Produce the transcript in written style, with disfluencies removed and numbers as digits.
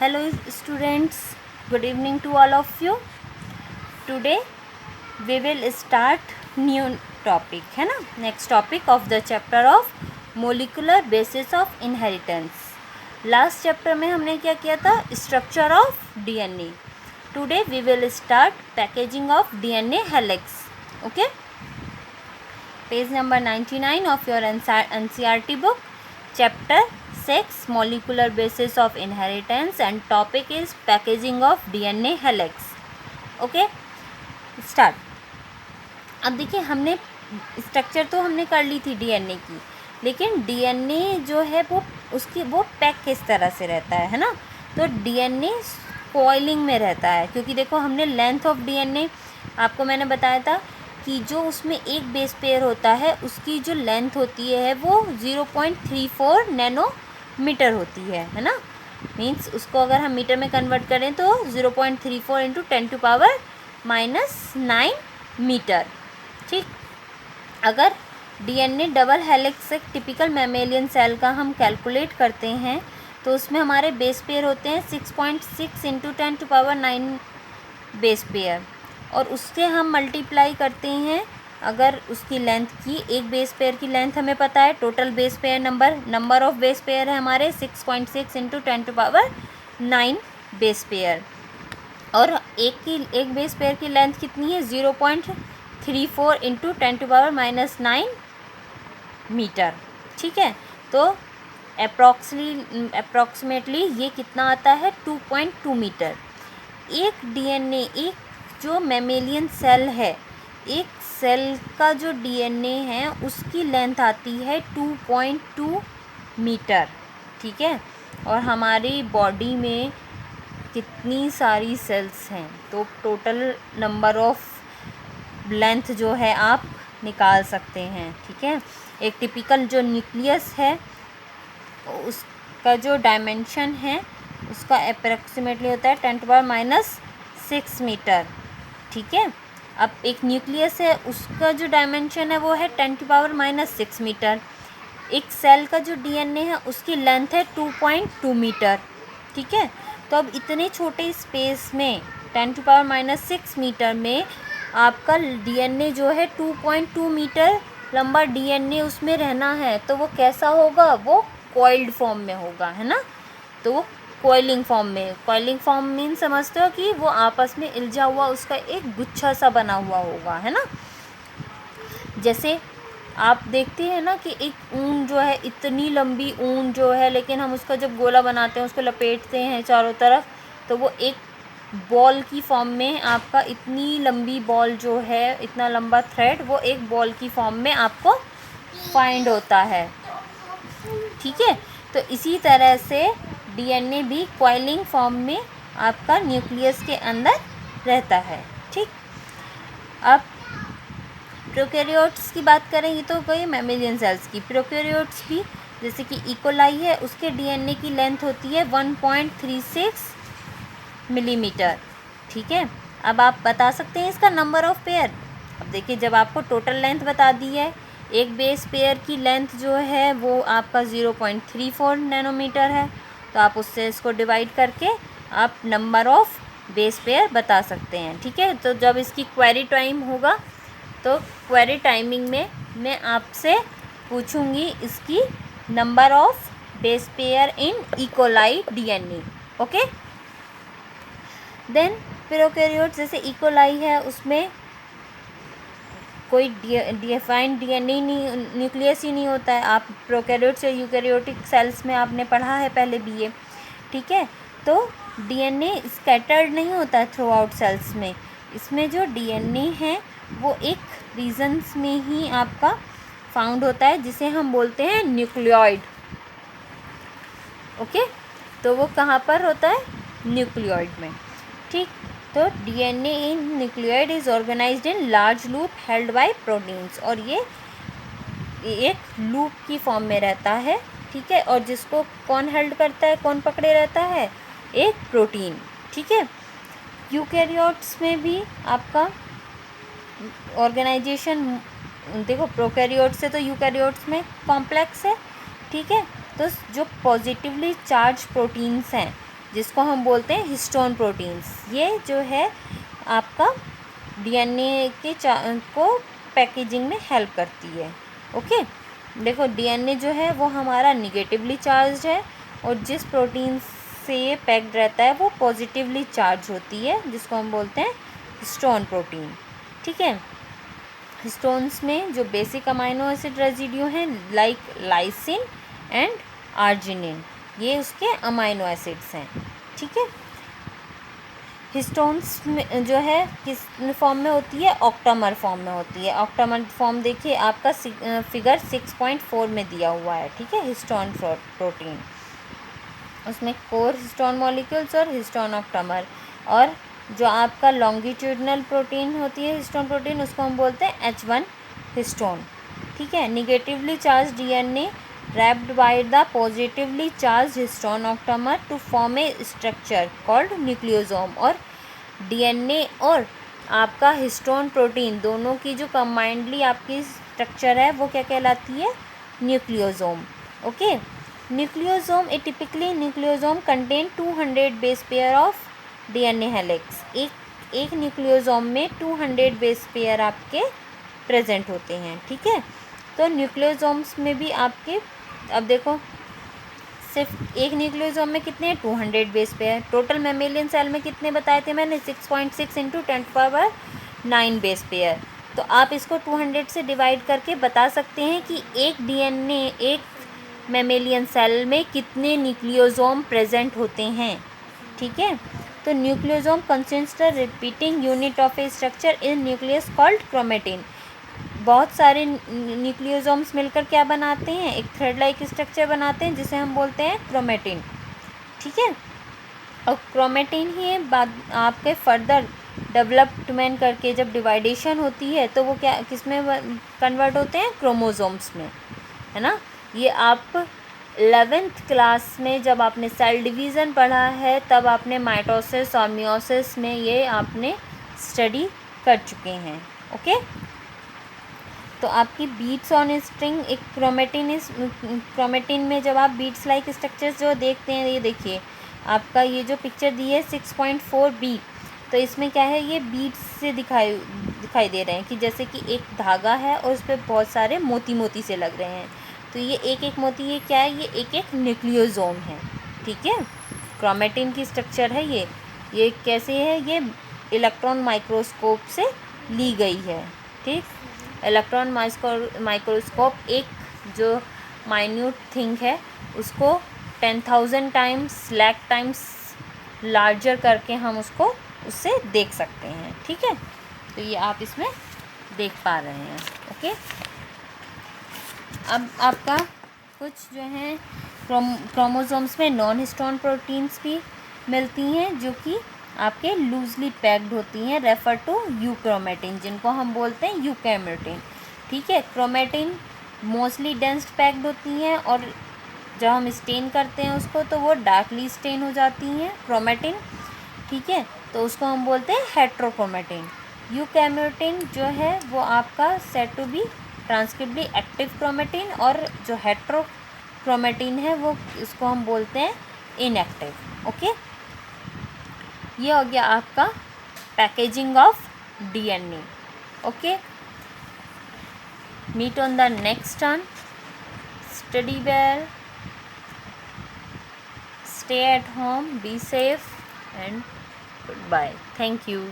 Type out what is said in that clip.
Hello students, good evening to all of you. Today we will start new topic है ना, next topic of the chapter of molecular basis of inheritance. Last chapter में हमने क्या किया था, structure of DNA. Today we will start packaging of DNA helix. Okay, page number 99 of your NCERT book, chapter 6 molecular basis of inheritance and topic is packaging of DNA helix. Okay, start. अब देखिए, हमने structure तो हमने कर ली थी DNA की, लेकिन DNA जो है वो पैक किस तरह से रहता है ना. तो डीएनए कॉइलिंग में रहता है, क्योंकि देखो हमने लेंथ ऑफ डीएनए आपको मैंने बताया था कि जो उसमें एक बेस पेयर होता है उसकी जो लेंथ होती है वो 0.34 नैनोमीटर होती है ना. मीन्स उसको अगर हम मीटर में कन्वर्ट करें तो 0.34 इंटू 10⁻⁹ मीटर. ठीक, अगर डीएनए डबल हेलिक्स से टिपिकल मैमेलियन सेल का हम कैलकुलेट करते हैं तो उसमें हमारे बेस पेयर होते हैं 6.6 इंटू 10⁹ बेस पेयर, और उससे हम मल्टीप्लाई करते हैं अगर उसकी लेंथ की, एक बेस पेयर की लेंथ हमें पता है, total base pair number of base pair है हमारे 6.6 इंटू 10⁹ बेस पेयर, और एक बेस पेयर की लेंथ कितनी है 0.34 इंटू 10⁻⁹ मीटर. ठीक है, तो अप्रॉक्सीमेटली ये कितना आता है 2.2 मीटर. एक डीएनए, एक जो मैमेलियन सेल है, एक सेल का जो डीएनए है उसकी लेंथ आती है 2.2 मीटर. ठीक है, और हमारी बॉडी में कितनी सारी सेल्स हैं तो टोटल नंबर ऑफ लेंथ जो है आप निकाल सकते हैं. ठीक है, एक टिपिकल जो न्यूक्लियस है उसका जो डायमेंशन है उसका अप्रॉक्सीमेटली होता है 10⁻⁶ मीटर. ठीक है, अब एक न्यूक्लियस है उसका जो डायमेंशन है वो है 10⁻⁻6 मीटर. एक सेल का जो डीएनए है उसकी लेंथ है 2.2 मीटर. ठीक है, तो अब इतने छोटे स्पेस में 10⁻⁻6 मीटर में आपका डीएनए जो है 2.2 मीटर लंबा डीएनए उसमें रहना है, तो वो कैसा होगा, वो कॉइल्ड फॉर्म में होगा, है ना. तो वो कॉइलिंग फॉर्म मीन समझते हो कि वो आपस में इल्झा हुआ उसका एक गुच्छा सा बना हुआ होगा, है ना. जैसे आप देखते हैं ना कि एक ऊन जो है, इतनी लंबी ऊन जो है, लेकिन हम उसका जब गोला बनाते हैं उसको लपेटते हैं चारों तरफ तो वो एक बॉल की फॉर्म में, आपका इतनी लंबी बॉल जो है, इतना लंबा थ्रेड वो एक बॉल की फॉर्म में आपको फाइंड होता है. ठीक है, तो इसी तरह से डीएनए भी कॉइलिंग फॉर्म में आपका न्यूक्लियस के अंदर रहता है. ठीक, अब प्रोकैरियोट्स की बात करें, ये तो कोई मैमेलियन सेल्स की. प्रोकैरियोट्स भी जैसे कि इकोलाई है, उसके डीएनए की लेंथ होती है 1.36 मिलीमीटर. ठीक है, अब आप बता सकते हैं इसका नंबर ऑफ पेयर. अब देखिए, जब आपको टोटल लेंथ बता दी है, एक बेस पेयर की लेंथ जो है वो आपका 0.34 नैनोमीटर है, तो आप उससे इसको डिवाइड करके आप नंबर ऑफ बेस पेयर बता सकते हैं. ठीक है, तो जब इसकी क्वेरी टाइम होगा तो क्वेरी टाइमिंग में मैं आपसे पूछूंगी इसकी number of base pair in E coli DNA. Okay, then prokaryotes जैसे इकोलाई है उसमें कोई डिफाइंड डीएनए न्यूक्लियस ही नहीं होता है. आप प्रोकैरियोट्स या यूकैरियोटिक सेल्स में आपने पढ़ा है पहले बीए. ठीक है, तो डीएनए स्कैटर्ड नहीं होता है थ्रू आउट सेल्स में. इसमें जो डीएनए है वो एक रीजन्स में ही आपका फाउंड होता है जिसे हम बोलते हैं न्यूक्लियोइड. ओके, तो वो कहाँ पर होता है, न्यूक्लियोइड में. ठीक, तो DNA in nucleoid is organised in large loop held by proteins, और ये एक लूप की फॉर्म में रहता है. ठीक है, और जिसको कौन हेल्ड करता है, कौन पकड़े रहता है, एक प्रोटीन. ठीक है, यूकैरियोट्स में भी आपका ऑर्गेनाइजेशन देखो, प्रोकैरियोट्स से तो यूकैरियोट्स में कॉम्प्लेक्स है. ठीक है, तो जो पॉजिटिवली चार्ज प्रोटीन्स हैं जिसको हम बोलते हैं हिस्टोन प्रोटीन्स। ये जो है आपका डीएनए के को पैकेजिंग में हेल्प करती है। ओके, देखो डीएनए जो है वो हमारा निगेटिवली चार्ज है और जिस प्रोटीन से ये पैक्ड रहता है वो पॉजिटिवली चार्ज होती है, जिसको हम बोलते हैं हिस्टोन प्रोटीन। ठीक है, हिस्टोन्स में जो बेसिक अमाइनो एसिड रेजिड्यू हैं लाइक लाइसिन एंड आर्जिनिन, ये उसके अमाइनो एसिड्स हैं। ठीक है, हिस्टोन्स में जो है किस फॉर्म में होती है, ऑक्टामर फॉर्म में होती है। ऑक्टामर फॉर्म देखिए आपका फिगर 6.4 में दिया हुआ है। ठीक है, हिस्टोन प्रोटीन, उसमें कोर हिस्टोन मॉलिक्यूल्स और हिस्टोन ऑक्टामर, और जो आपका लॉन्गिट्यूडनल प्रोटीन होती है हिस्टोन प्रोटीन, उसको हम बोलते हैं H1 हिस्टोन। ठीक है, negatively charge DNA wrapped by the positively charged histone octamer to form a structure called nucleosome। और डीएनए और आपका हिस्टोन प्रोटीन दोनों की जो कंबाइंडली आपकी स्ट्रक्चर है वो क्या कहलाती है, nucleosome. Okay, nucleosome A typically nucleosome contain 200 base pair of DNA helix. एक न्यूक्लियोसोम में 200 बेस पेयर आपके प्रेजेंट होते हैं। ठीक है, तो न्यूक्लियोसोम्स में भी आपके, अब देखो सिर्फ एक न्यूक्लियोसोम में कितने हैं, 200 base pair. Total mammalian cell में कितने बताए थे मैंने, 6.6 इंटू 10⁹ बेस पेयर। तो आप इसको 200 से डिवाइड करके बता सकते हैं कि एक डीएनए एक मैमेलियन सेल में कितने न्यूक्लियोसोम प्रेजेंट होते हैं। ठीक है, तो nucleosome consist the repeating unit of A structure in nucleus called chromatin. बहुत सारे न्यूक्लियोसोम्स मिलकर क्या बनाते हैं, एक थ्रेड लाइक स्ट्रक्चर बनाते हैं जिसे हम बोलते हैं क्रोमेटिन। ठीक है, और क्रोमेटिन ही बाद आपके फर्दर डेवलपमेंट करके जब डिवाइडेशन होती है तो वो क्या किस में कन्वर्ट होते हैं, क्रोमोसोम्स में, है ना। ये आप 11th क्लास में जब आपने सेल डिवीज़न पढ़ा है तब आपने माइटोसिस और मियोसिस में ये आपने स्टडी कर चुके हैं। ओके, तो आपकी बीट्स ऑन स्ट्रिंग एक क्रोमेटिन में जब आप बीट्स लाइक स्ट्रक्चर्स जो देखते हैं, ये देखिए आपका ये जो पिक्चर दी है 6.4 बीट, तो इसमें क्या है, ये बीट्स से दिखाई दे रहे हैं कि जैसे कि एक धागा है और उस पर बहुत सारे मोती मोती से लग रहे हैं। तो ये एक एक मोती, ये क्या है, ये एक एक न्यूक्लियोसोम है। ठीक है, क्रोमेटिन की स्ट्रक्चर है ये कैसे है, ये इलेक्ट्रॉन माइक्रोस्कोप से ली गई है। ठीक, इलेक्ट्रॉन माइक्रोस्कोप एक जो माइन्यूट थिंग है उसको 10,000 टाइम्स लार्जर करके हम उसको उससे देख सकते हैं। ठीक है, तो ये आप इसमें देख पा रहे हैं। ओके, अब आपका कुछ जो है क्रोमोसोम्स में नॉन हिस्टोन प्रोटीन्स भी मिलती हैं जो कि आपके लूजली पैक्ड होती हैं, रेफर टू यूक्रोमेटिन, जिनको हम बोलते हैं यूकैरियोटिन। ठीक है, क्रोमेटिन मोस्टली डेंस पैक्ड होती हैं और जब हम स्टेन करते हैं उसको तो वो डार्कली स्टेन हो जाती हैं क्रोमेटिन। ठीक है, तो उसको हम बोलते हैं हेट्रोक्रोमेटिन। यूकैरियोटिन जो है वो आपका set to be transcriptionally active chromatin, और जो हेट्रोक्रोमेटिन है वो इसको हम बोलते हैं इनएक्टिव। ओके, ये हो गया आपका packaging of DNA. Okay, meet on the next turn, study well, stay at home, be safe, and goodbye. Thank you.